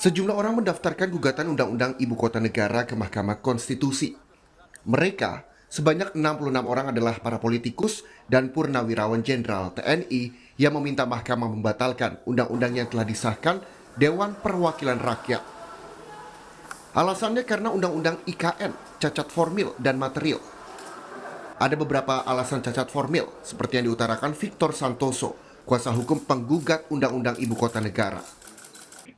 Sejumlah orang mendaftarkan gugatan Undang-Undang Ibu Kota Negara ke Mahkamah Konstitusi. Mereka, sebanyak 66 orang adalah para politikus dan purnawirawan jenderal TNI yang meminta mahkamah membatalkan undang-undang yang telah disahkan Dewan Perwakilan Rakyat. Alasannya karena Undang-Undang IKN cacat formil dan material. Ada beberapa alasan cacat formil, seperti yang diutarakan Victor Santoso, kuasa hukum penggugat Undang-Undang Ibu Kota Negara.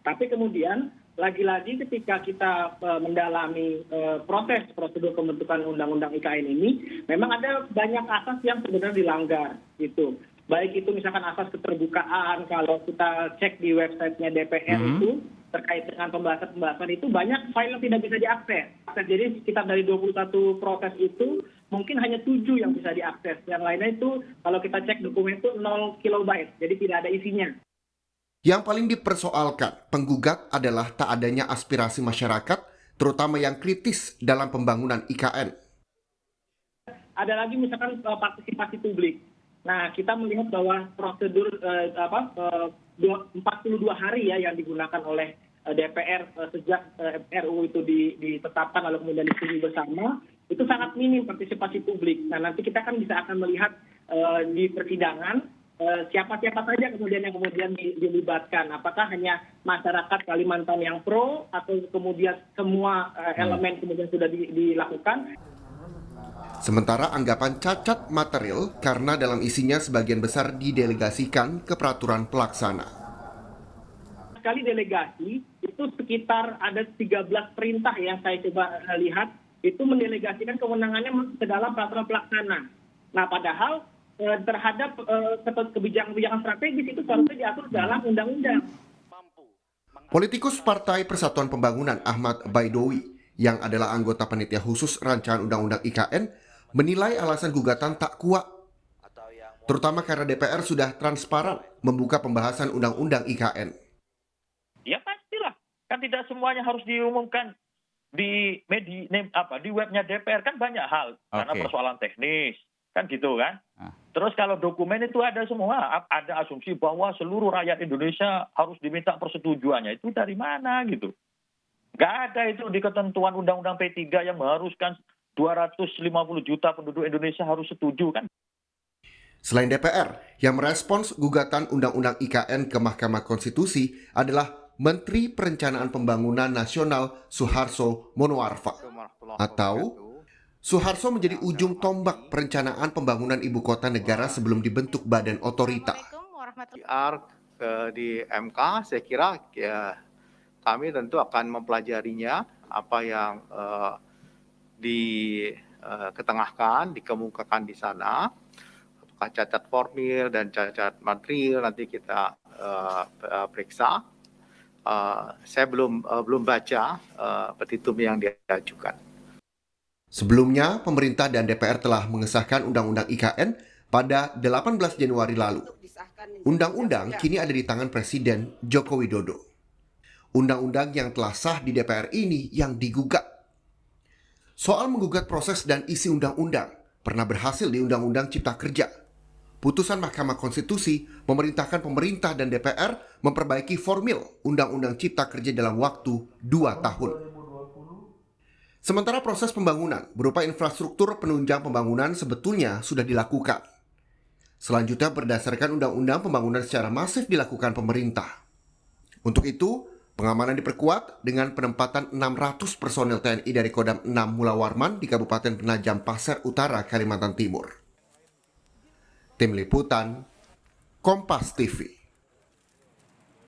Tapi kemudian lagi-lagi ketika kita mendalami proses prosedur pembentukan undang-undang IKN ini, memang ada banyak asas yang sebenarnya dilanggar gitu. Baik itu misalkan asas keterbukaan, kalau kita cek di websitenya DPR itu terkait dengan pembahasan itu banyak file yang tidak bisa diakses. Jadi sekitar dari 21 proses itu mungkin hanya 7 yang bisa diakses. Yang lainnya itu kalau kita cek dokumen itu 0 kilobyte, jadi tidak ada isinya. Yang paling dipersoalkan penggugat adalah tak adanya aspirasi masyarakat, terutama yang kritis dalam pembangunan IKN. Ada lagi misalkan partisipasi publik. Nah, kita melihat bahwa prosedur 42 hari ya yang digunakan oleh DPR sejak RUU itu ditetapkan lalu kemudian disetujui bersama, itu sangat minim partisipasi publik. Nah, nanti kita akan melihat di persidangan siapa-siapa saja kemudian yang dilibatkan. Apakah hanya masyarakat Kalimantan yang pro atau kemudian semua elemen kemudian sudah dilakukan. Sementara anggapan cacat material karena dalam isinya sebagian besar didelegasikan ke peraturan pelaksana. Sekali delegasi, itu sekitar ada 13 perintah yang saya coba lihat, itu mendelegasikan kewenangannya ke dalam peraturan pelaksana. Nah, padahal terhadap kebijakan strategis itu seharusnya diatur dalam undang-undang. Politikus Partai Persatuan Pembangunan Ahmad Baidowi, yang adalah anggota panitia khusus rancangan Undang-Undang IKN, menilai alasan gugatan tak kuat, terutama karena DPR sudah transparan membuka pembahasan Undang-Undang IKN. Ya pastilah, kan tidak semuanya harus diumumkan di di webnya DPR, kan banyak hal karena persoalan teknis. Kan gitu kan. Terus kalau dokumen itu ada semua, ada asumsi bahwa seluruh rakyat Indonesia harus diminta persetujuannya. Itu dari mana gitu? Nggak ada itu di ketentuan Undang-Undang P3 yang mengharuskan 250 juta penduduk Indonesia harus setuju kan. Selain DPR, yang merespons gugatan Undang-Undang IKN ke Mahkamah Konstitusi adalah Menteri Perencanaan Pembangunan Nasional Suharso Monoarfa. Atau Suharso menjadi ujung tombak perencanaan pembangunan ibu kota negara sebelum dibentuk badan otorita. Di MK, saya kira ya, kami tentu akan mempelajarinya, apa yang diketengahkan, dikemukakan di sana, apakah cacat formil dan cacat material nanti kita periksa. Saya belum baca petitum yang diajukan. Sebelumnya, pemerintah dan DPR telah mengesahkan Undang-Undang IKN pada 18 Januari lalu. Undang-undang kini ada di tangan Presiden Joko Widodo. Undang-undang yang telah sah di DPR ini yang digugat. Soal menggugat proses dan isi undang-undang pernah berhasil di Undang-Undang Cipta Kerja. Putusan Mahkamah Konstitusi memerintahkan pemerintah dan DPR memperbaiki formil Undang-Undang Cipta Kerja dalam waktu 2 tahun. Sementara proses pembangunan berupa infrastruktur penunjang pembangunan sebetulnya sudah dilakukan. Selanjutnya berdasarkan Undang-Undang Pembangunan secara masif dilakukan pemerintah. Untuk itu, pengamanan diperkuat dengan penempatan 600 personel TNI dari Kodam 6 Mula Warman di Kabupaten Penajam Pasir Utara, Kalimantan Timur. Tim Liputan, Kompas TV.